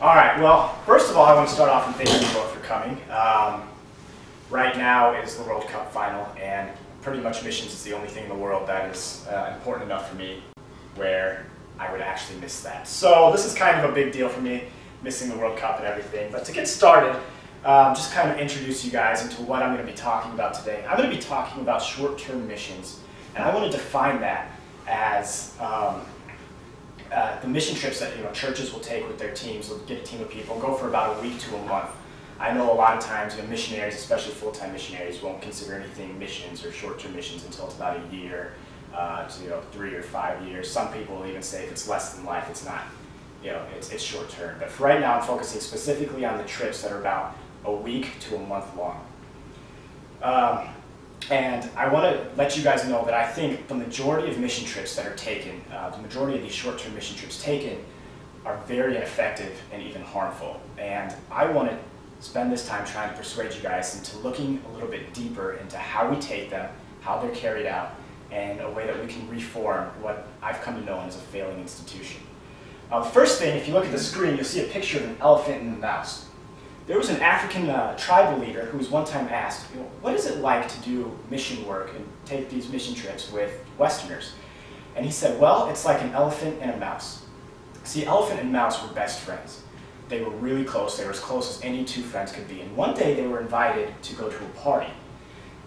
All right, well, first of all, I want to start off and thank you both for coming. Right now is the World Cup final, and pretty much missions is the only thing in the world that is important enough for me where I would actually miss that. So this is kind of a big deal for me, missing the World Cup and everything. But to get started, just kind of introduce you guys into what I'm going to be talking about today. I'm going to be talking about short-term missions, and I want to define that as the mission trips that churches will take with their teams. They'll get a team of people, go for about a week to a month. I know a lot of times missionaries, especially full-time missionaries, won't consider anything missions or short-term missions until it's about a year to 3 or 5 years. Some people will even say if it's less than life, it's not, it's short-term. But for right now, I'm focusing specifically on the trips that are about a week to a month long. And I want to let you guys know that I think the majority of mission trips that are taken, the majority of these short-term mission trips taken, are very ineffective and even harmful. And I want to spend this time trying to persuade you guys into looking a little bit deeper into how we take them, how they're carried out, and a way that we can reform what I've come to know as a failing institution. The first thing, if you look at the screen, you'll see a picture of an elephant and a mouse. There was an African tribal leader who was one time asked, what is it like to do mission work and take these mission trips with Westerners? And he said, well, it's like an elephant and a mouse. See, elephant and mouse were best friends. They were really close. They were as close as any two friends could be. And one day they were invited to go to a party.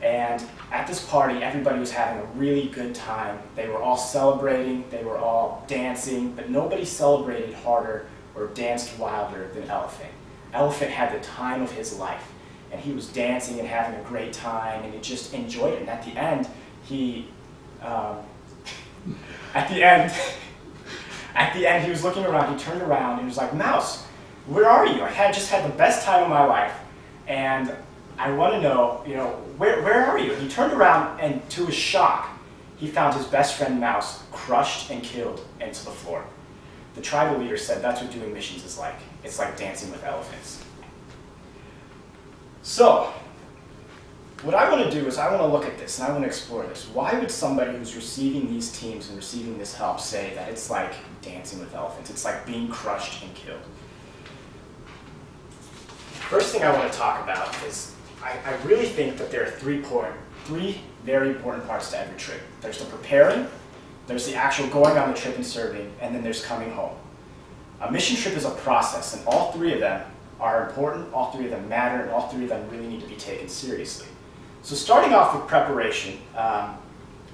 And at this party, everybody was having a really good time. They were all celebrating. They were all dancing. But nobody celebrated harder or danced wilder than Elephant. Elephant had the time of his life, and he was dancing and having a great time, and he just enjoyed it. And at the end, he was looking around. He turned around and he was like, "Mouse, where are you? I just had the best time of my life, and I want to know, where are you?" And he turned around, and to his shock, he found his best friend Mouse crushed and killed into the floor. The tribal leader said that's what doing missions is like. It's like dancing with elephants. So, what I want to do is I want to look at this and I want to explore this. Why would somebody who's receiving these teams and receiving this help say that it's like dancing with elephants? It's like being crushed and killed. First thing I want to talk about is I really think that there are three very important parts to every trip. There's the preparing, there's the actual going on the trip and serving, and then there's coming home. A mission trip is a process, and all three of them are important, all three of them matter, and all three of them really need to be taken seriously. So starting off with preparation, a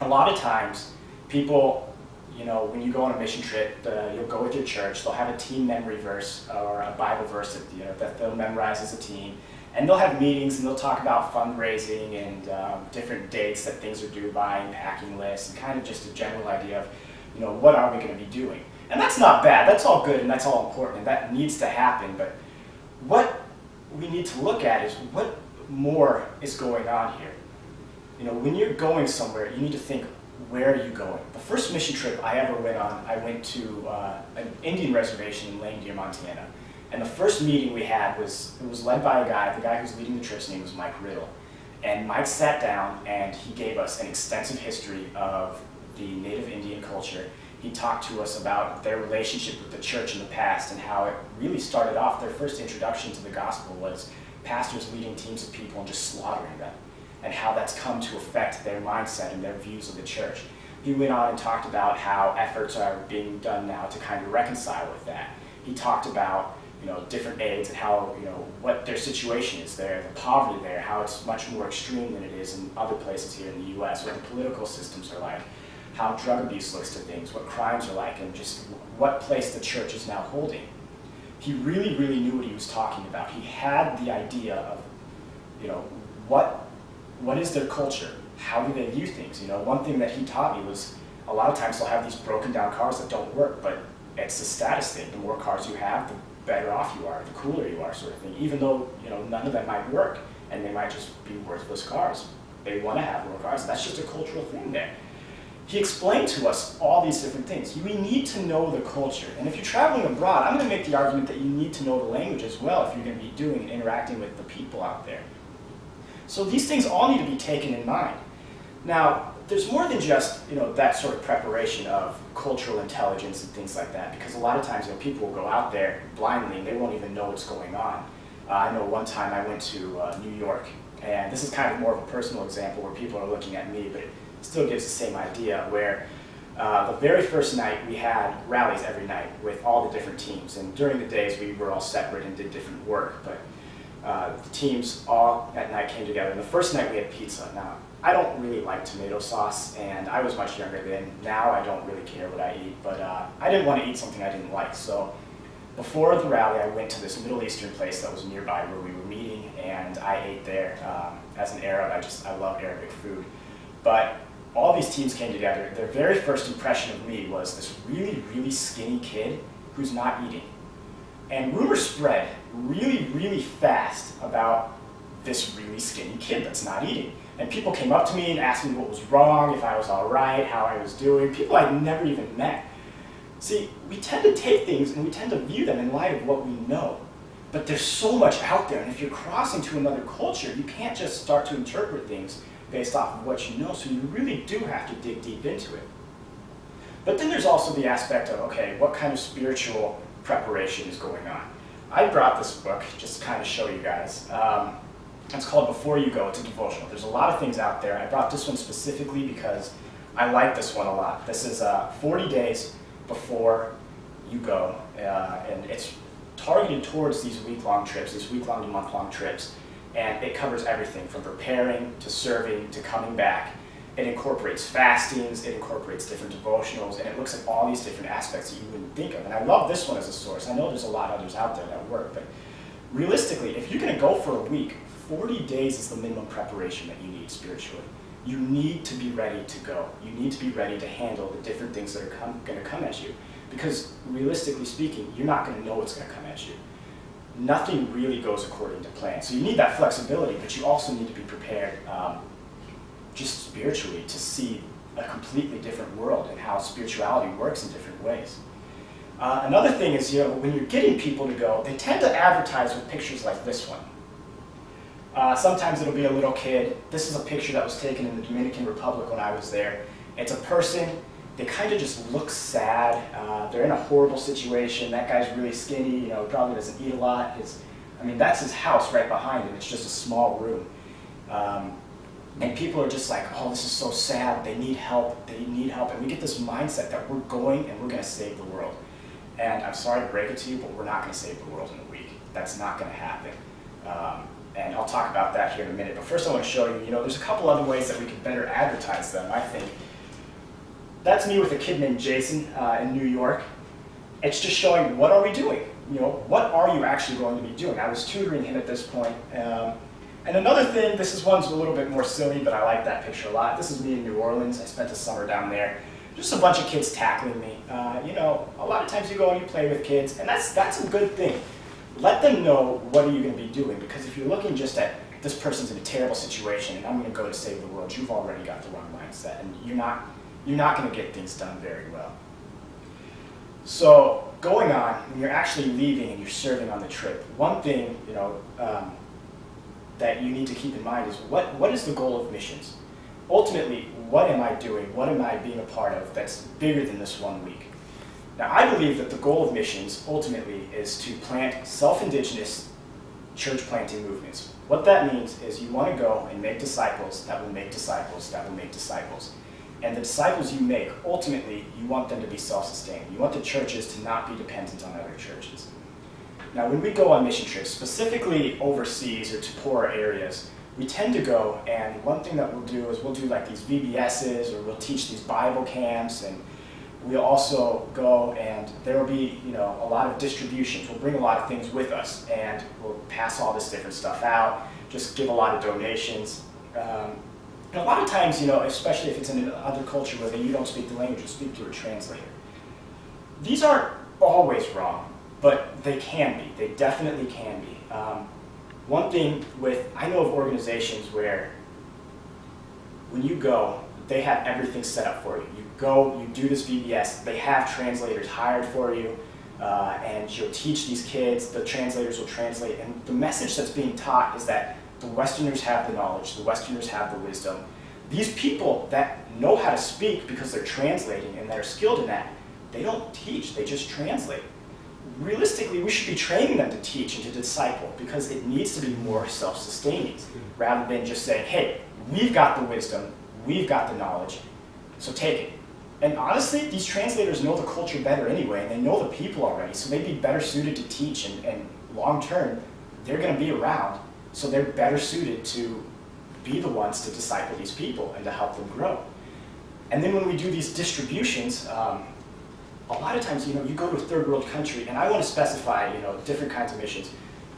lot of times people, when you go on a mission trip, you'll go with your church, they'll have a team memory verse or a Bible verse that they'll memorize as a team, and they'll have meetings and they'll talk about fundraising and different dates that things are due by and packing lists and kind of just a general idea of, what are we going to be doing? And that's not bad, that's all good and that's all important and that needs to happen, but what we need to look at is what more is going on here. When you're going somewhere, you need to think, where are you going? The first mission trip I ever went on, I went to an Indian reservation in Lame Deer, Montana. And the first meeting we had was led by a guy. The guy who's leading the trip's name was Mike Riddle. And Mike sat down and he gave us an extensive history of the native Indian culture. He talked to us about their relationship with the church in the past and how it really started off. Their first introduction to the gospel was pastors leading teams of people and just slaughtering them, and how that's come to affect their mindset and their views of the church. He went on and talked about how efforts are being done now to kind of reconcile with that. He talked about different aids and how, what their situation is there, the poverty there, how it's much more extreme than it is in other places here in the U.S., what the political systems are like, how drug abuse looks to things, what crimes are like, and just what place the church is now holding. He really, really knew what he was talking about. He had the idea of, what is their culture? How do they view things? One thing that he taught me was a lot of times they'll have these broken down cars that don't work, but it's a status thing. The more cars you have, the better off you are, the cooler you are, sort of thing. Even though none of them might work, and they might just be worthless cars. They want to have more cars, and that's just a cultural thing there. He explained to us all these different things. We need to know the culture. And if you're traveling abroad, I'm going to make the argument that you need to know the language as well if you're going to be doing and interacting with the people out there. So these things all need to be taken in mind. Now, there's more than just that sort of preparation of cultural intelligence and things like that, because a lot of times people will go out there blindly and they won't even know what's going on. I know one time I went to New York, and this is kind of more of a personal example where people are looking at me, but it still gives the same idea, where the very first night we had rallies every night with all the different teams, and during the days we were all separate and did different work, but the teams all at night came together, and the first night we had pizza. Now, I don't really like tomato sauce, and I was much younger then. Now I don't really care what I eat, but I didn't want to eat something I didn't like. So before the rally, I went to this Middle Eastern place that was nearby where we were meeting, and I ate there. As an Arab, I love Arabic food. But all these teams came together. Their very first impression of me was this really, really skinny kid who's not eating. And rumors spread really, really fast about this really skinny kid that's not eating. And people came up to me and asked me what was wrong, if I was all right, how I was doing, people I'd never even met. See, we tend to take things and we tend to view them in light of what we know. But there's so much out there, and if you're crossing to another culture, you can't just start to interpret things based off of what you know, so you really do have to dig deep into it. But then there's also the aspect of, okay, what kind of spiritual preparation is going on? I brought this book just to kind of show you guys. It's called Before You Go. It's a devotional. There's a lot of things out there. I brought this one specifically because I like this one a lot. This is 40 days before you go, and it's targeted towards these week-long trips, these week-long to month-long trips, and it covers everything from preparing to serving to coming back. It incorporates fastings, it incorporates different devotionals, and it looks at all these different aspects that you wouldn't think of. And I love this one as a source. I know there's a lot of others out there that work, but realistically, if you're going to go for a week, 40 days is the minimum preparation that you need spiritually. You need to be ready to go. You need to be ready to handle the different things that are going to come at you. Because realistically speaking, you're not going to know what's going to come at you. Nothing really goes according to plan. So you need that flexibility, but you also need to be prepared just spiritually to see a completely different world and how spirituality works in different ways. Another thing is, when you're getting people to go, they tend to advertise with pictures like this one. Sometimes it'll be a little kid. This is a picture that was taken in the Dominican Republic when I was there. It's a person, they kind of just look sad. They're in a horrible situation. That guy's really skinny, probably doesn't eat a lot. That's his house right behind him. It's just a small room. And people are just like, oh, this is so sad. They need help. They need help. And we get this mindset that we're going and we're going to save the world. And I'm sorry to break it to you, but we're not going to save the world in a week. That's not going to happen. And I'll talk about that here in a minute. But first I want to show you, there's a couple other ways that we can better advertise them, I think. That's me with a kid named Jason in New York. It's just showing, what are we doing? What are you actually going to be doing? I was tutoring him at this point. And another thing, one's a little bit more silly, but I like that picture a lot. This is me in New Orleans. I spent the summer down there. Just a bunch of kids tackling me. A lot of times you go and you play with kids, and that's a good thing. Let them know what are you going to be doing, because if you're looking just at this person's in a terrible situation and I'm going to go to save the world, you've already got the wrong mindset, and you're not going to get things done very well. So going on, when you're actually leaving and you're serving on the trip, one thing that you need to keep in mind is what is the goal of missions? Ultimately, what am I doing? What am I being a part of that's bigger than this 1 week? Now, I believe that the goal of missions, ultimately, is to plant self-indigenous church planting movements. What that means is you want to go and make disciples that will make disciples that will make disciples. And the disciples you make, ultimately, you want them to be self-sustaining. You want the churches to not be dependent on other churches. Now, when we go on mission trips, specifically overseas or to poorer areas, we tend to go, and one thing that we'll do is we'll do like these VBSs, or we'll teach these Bible camps, and we'll also go and there will be, a lot of distributions. We'll bring a lot of things with us, and we'll pass all this different stuff out, just give a lot of donations. And a lot of times, especially if it's in another culture where you don't speak the language, you speak to a translator. These aren't always wrong, but they can be. They definitely can be. One thing I know of organizations where when you go, they have everything set up for you. You go, you do this VBS, they have translators hired for you, and you'll teach these kids, the translators will translate, and the message that's being taught is that the Westerners have the knowledge, the Westerners have the wisdom, these people that know how to speak because they're translating and they're skilled in that, they don't teach, they just translate. Realistically, we should be training them to teach and to disciple because it needs to be more self-sustaining rather than just saying, hey, we've got the wisdom, we've got the knowledge, so take it. And honestly, these translators know the culture better anyway, and they know the people already, so they'd be better suited to teach, and long term, they're going to be around, so they're better suited to be the ones to disciple these people and to help them grow. And then when we do these distributions, a lot of times, you go to a third world country, and I want to specify, different kinds of missions.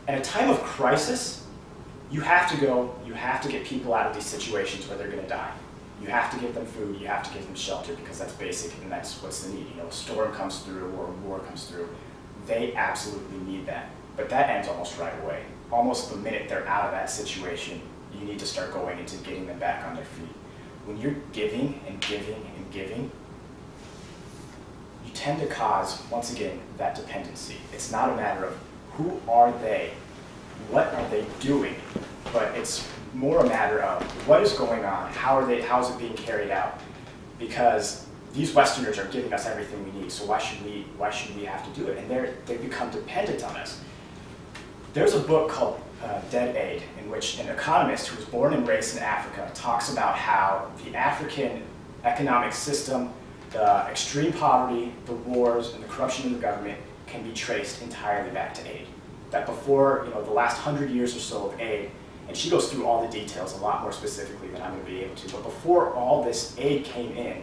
At a time of crisis, you have to get people out of these situations where they're going to die. You have to give them food, you have to give them shelter, because that's basic and that's what's the need. A storm comes through or a war comes through. They absolutely need that. But that ends almost right away. Almost the minute they're out of that situation, you need to start going into getting them back on their feet. When you're giving and giving and giving, you tend to cause, once again, that dependency. It's not a matter of who are they, what are they doing, but it's more a matter of what is going on, how is it being carried out? Because these Westerners are giving us everything we need, so why should we have to do it? And they become dependent on us. There's a book called Dead Aid, in which an economist who was born and raised in Africa talks about how the African economic system, the extreme poverty, the wars, and the corruption in the government can be traced entirely back to aid. That before the last 100 years or so of aid, and she goes through all the details a lot more specifically than I'm going to be able to, but before all this aid came in,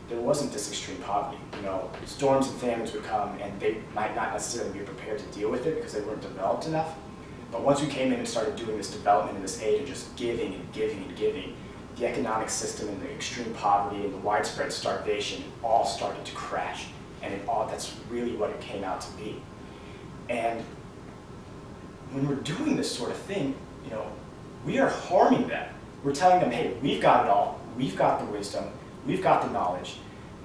there wasn't this extreme poverty. Storms and famines would come, and they might not necessarily be prepared to deal with it because they weren't developed enough. But once we came in and started doing this development and this aid and just giving and giving and giving, the economic system and the extreme poverty and the widespread starvation all started to crash. And that's really what it came out to be. And when we're doing this sort of thing, we are harming them. We're telling them, hey, we've got it all, we've got the wisdom, we've got the knowledge,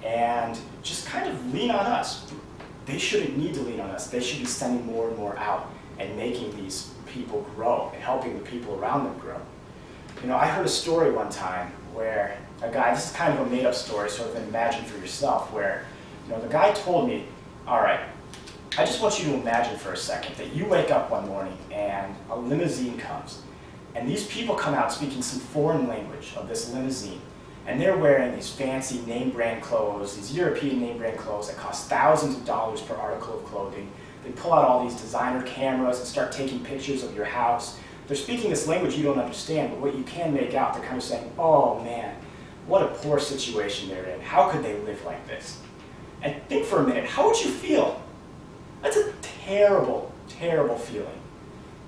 and just kind of lean on us. They shouldn't need to lean on us. They should be sending more and more out and making these people grow and helping the people around them grow. I heard a story one time where a guy, this is kind of a made-up story, sort of an imagine for yourself, where the guy told me, all right, I just want you to imagine for a second that you wake up one morning and a limousine comes, and these people come out speaking some foreign language of this limousine, and they're wearing these fancy name brand clothes, these European name brand clothes that cost thousands of dollars per article of clothing. They pull out all these designer cameras and start taking pictures of your house. They're speaking this language you don't understand, but what you can make out, they're kind of saying, oh man, what a poor situation they're in. How could they live like this? And think for a minute, how would you feel? That's a terrible, terrible feeling.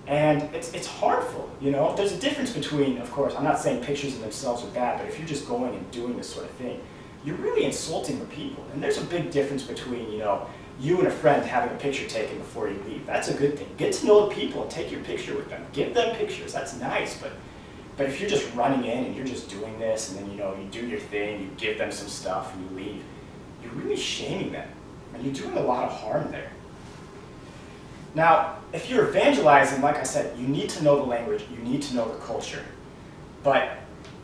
And it's harmful, There's a difference between, of course, I'm not saying pictures in themselves are bad, but if you're just going and doing this sort of thing, you're really insulting the people. And there's a big difference between, you and a friend having a picture taken before you leave. That's a good thing. Get to know the people and take your picture with them. Give them pictures, that's nice, but if you're just running in and you're just doing this and then, you do your thing, you give them some stuff and you leave, you're really shaming them. And you're doing a lot of harm there. Now, if you're evangelizing, like I said, you need to know the language, you need to know the culture. But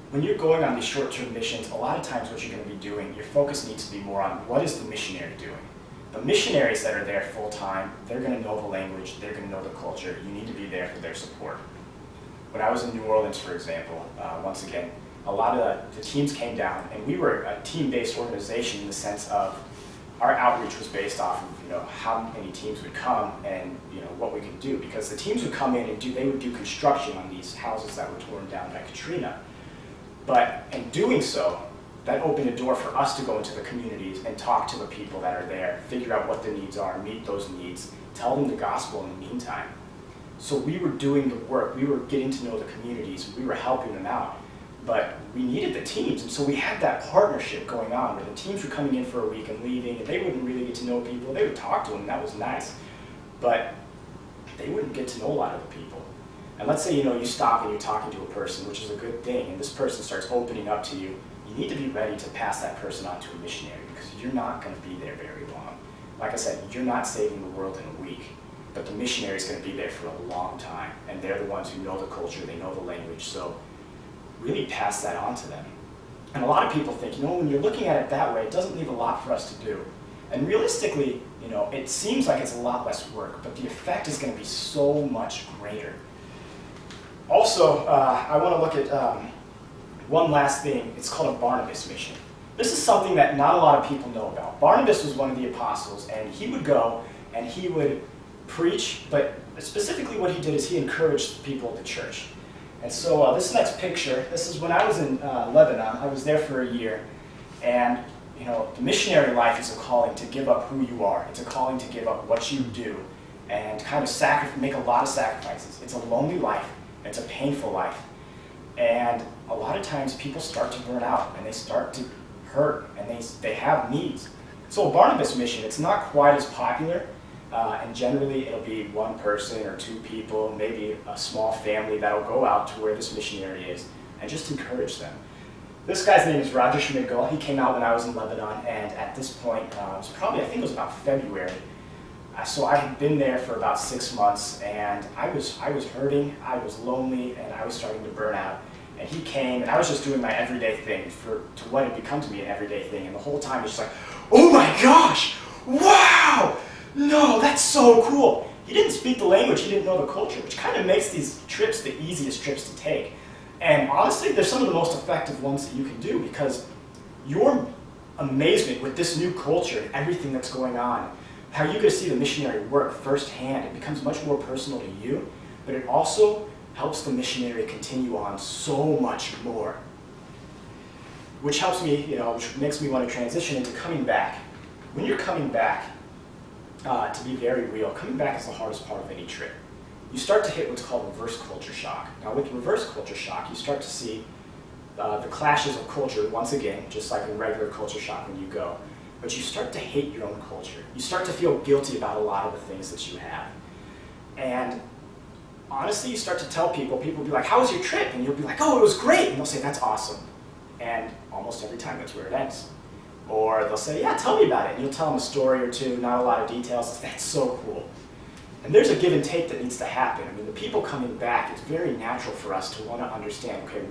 when you're going on these short-term missions, a lot of times what you're going to be doing, your focus needs to be more on what is the missionary doing. The missionaries that are there full-time, they're going to know the language, they're going to know the culture. You need to be there for their support. When I was in New Orleans, for example, once again, a lot of the teams came down, and we were a team-based organization in the sense of our outreach was based off of how many teams would come and what we could do, because the teams would come in and they would do construction on these houses that were torn down by Katrina. But in doing so, that opened a door for us to go into the communities and talk to the people that are there, figure out what the needs are, meet those needs, tell them the gospel in the meantime. So we were doing the work, we were getting to know the communities, we were helping them out. But we needed the teams, and so we had that partnership going on where the teams were coming in for a week and leaving, and they wouldn't really get to know people. They would talk to them, and that was nice. But they wouldn't get to know a lot of the people. And let's say you stop and you're talking to a person, which is a good thing, and this person starts opening up to you. You need to be ready to pass that person on to a missionary, because you're not going to be there very long. Like I said, you're not saving the world in a week, but the missionary is going to be there for a long time, and they're the ones who know the culture, they know the language, so really pass that on to them. And a lot of people think, when you're looking at it that way, it doesn't leave a lot for us to do. And realistically, it seems like it's a lot less work, but the effect is going to be so much greater. Also, I want to look at one last thing. It's called a Barnabas mission. This is something that not a lot of people know about. Barnabas was one of the apostles, and he would go and he would preach, but specifically what he did is he encouraged people at the church. And so this next picture, this is when I was in Lebanon. I was there for a year, and the missionary life is a calling to give up who you are. It's a calling to give up what you do and kind of make a lot of sacrifices. It's a lonely life. It's a painful life. And a lot of times people start to burn out and they start to hurt and they have needs. So a Barnabas mission, it's not quite as popular. And generally it'll be one person or two people, maybe a small family that'll go out to where this missionary is and just encourage them. This guy's name is Roger Schmidgall. He came out when I was in Lebanon, and at this point, I think it was about February. So I had been there for about 6 months, and I was hurting, I was lonely, and I was starting to burn out. And he came, and I was just doing my everyday thing to what had become to be an everyday thing. And the whole time it's just like, oh my gosh, wow, no, that's so cool. He didn't speak the language, he didn't know the culture, which kind of makes these trips the easiest trips to take. And honestly, they're some of the most effective ones that you can do, because your amazement with this new culture and everything that's going on, how you get to see the missionary work firsthand, it becomes much more personal to you, but it also helps the missionary continue on so much more. Which helps me, which makes me want to transition into coming back. When you're coming back, to be very real, coming back is the hardest part of any trip. You start to hit what's called reverse culture shock. Now with reverse culture shock, you start to see the clashes of culture once again, just like in regular culture shock when you go. But you start to hate your own culture. You start to feel guilty about a lot of the things that you have. And honestly, you start to tell people will be like, how was your trip? And you'll be like, oh, it was great. And they'll say, that's awesome. And almost every time that's where it ends. Or they'll say, yeah, tell me about it. And you'll tell them a story or two, not a lot of details. That's so cool. And there's a give and take that needs to happen. I mean, the people coming back, it's very natural for us to want to understand, okay,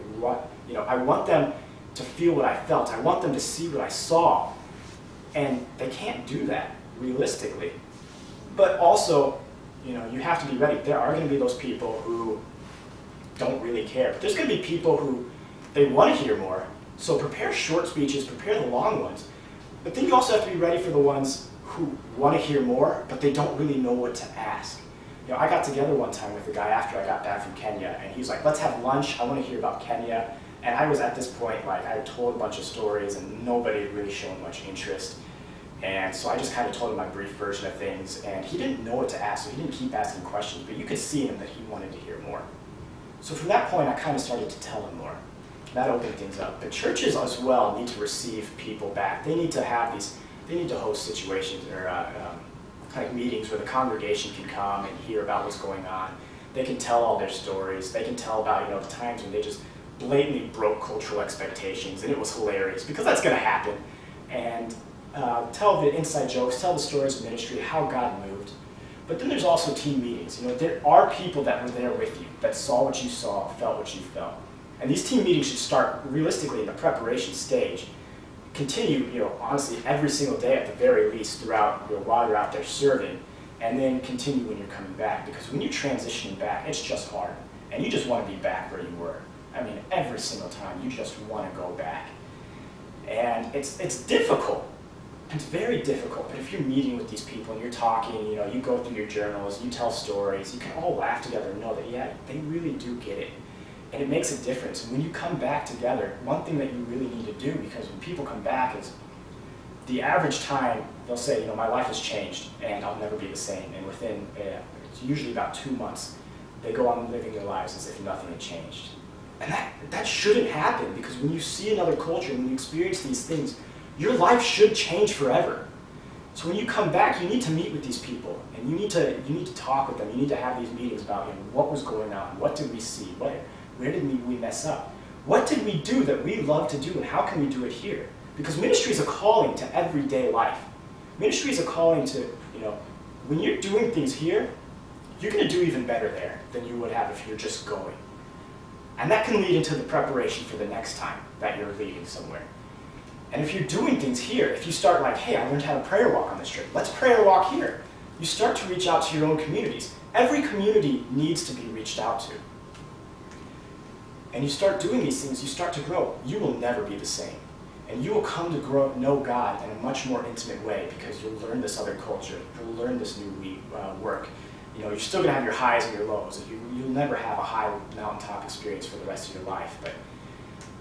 I want them to feel what I felt. I want them to see what I saw. And they can't do that realistically. But also, you have to be ready. There are going to be those people who don't really care. But there's going to be people who, they want to hear more. So prepare short speeches, prepare the long ones. But then you also have to be ready for the ones who want to hear more, but they don't really know what to ask. I got together one time with a guy after I got back from Kenya, and he was like, let's have lunch, I want to hear about Kenya. And I was at this point, I had told a bunch of stories, and nobody had really shown much interest. And so I just kind of told him my brief version of things, and he didn't know what to ask, so he didn't keep asking questions, but you could see him that he wanted to hear more. So from that point, I kind of started to tell him more. That opened things up. But churches as well need to receive people back. They need to host situations or kind of meetings where the congregation can come and hear about what's going on. They can tell all their stories. They can tell about the times when they just blatantly broke cultural expectations, and it was hilarious, because that's going to happen. And tell the inside jokes, tell the stories of ministry, how God moved. But then there's also team meetings. There are people that were there with you, that saw what you saw, felt what you felt. And these team meetings should start realistically in the preparation stage. Continue, honestly, every single day at the very least throughout, while you're out there serving, and then continue when you're coming back. Because when you're transitioning back, it's just hard. And you just want to be back where you were. I mean, every single time, you just want to go back. And it's difficult. It's very difficult. But if you're meeting with these people and you're talking, you go through your journals, you tell stories, you can all laugh together and know that, yeah, they really do get it. And it makes a difference. And when you come back together, one thing that you really need to do, because when people come back, is the average time, they'll say, my life has changed and I'll never be the same. And within, it's usually about 2 months, they go on living their lives as if nothing had changed. And that shouldn't happen, because when you see another culture and when you experience these things, your life should change forever. So when you come back, you need to meet with these people, and you need to talk with them. You need to have these meetings about what was going on, what did we see, where did we mess up? What did we do that we love to do, and how can we do it here? Because ministry is a calling to everyday life. Ministry is a calling to, when you're doing things here, you're going to do even better there than you would have if you're just going. And that can lead into the preparation for the next time that you're leaving somewhere. And if you're doing things here, if you start like, hey, I learned how to prayer walk on this trip, let's prayer walk here. You start to reach out to your own communities. Every community needs to be reached out to. And you start doing these things, you start to grow. You will never be the same. And you will come to know God in a much more intimate way because you'll learn this other culture, you'll learn this new work. You're still going to have your highs and your lows. You'll never have a high mountaintop experience for the rest of your life.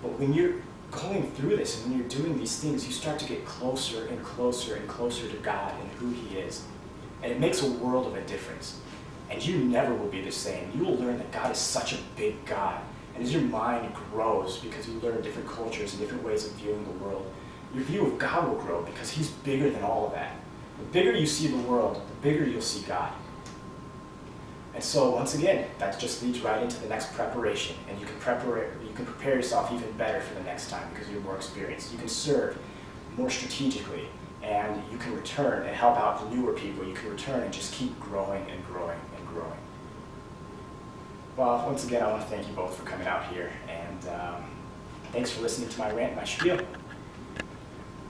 But when you're going through this and when you're doing these things, you start to get closer and closer and closer to God and who He is. And it makes a world of a difference. And you never will be the same. You will learn that God is such a big God. And as your mind grows, because you learn different cultures and different ways of viewing the world, your view of God will grow because He's bigger than all of that. The bigger you see the world, the bigger you'll see God. And so once again, that just leads right into the next preparation. And you can prepare yourself even better for the next time because you're more experienced. You can serve more strategically, and you can return and help out the newer people. You can return and just keep growing and growing and growing. Well, once again, I want to thank you both for coming out here, and thanks for listening to my rant, my spiel.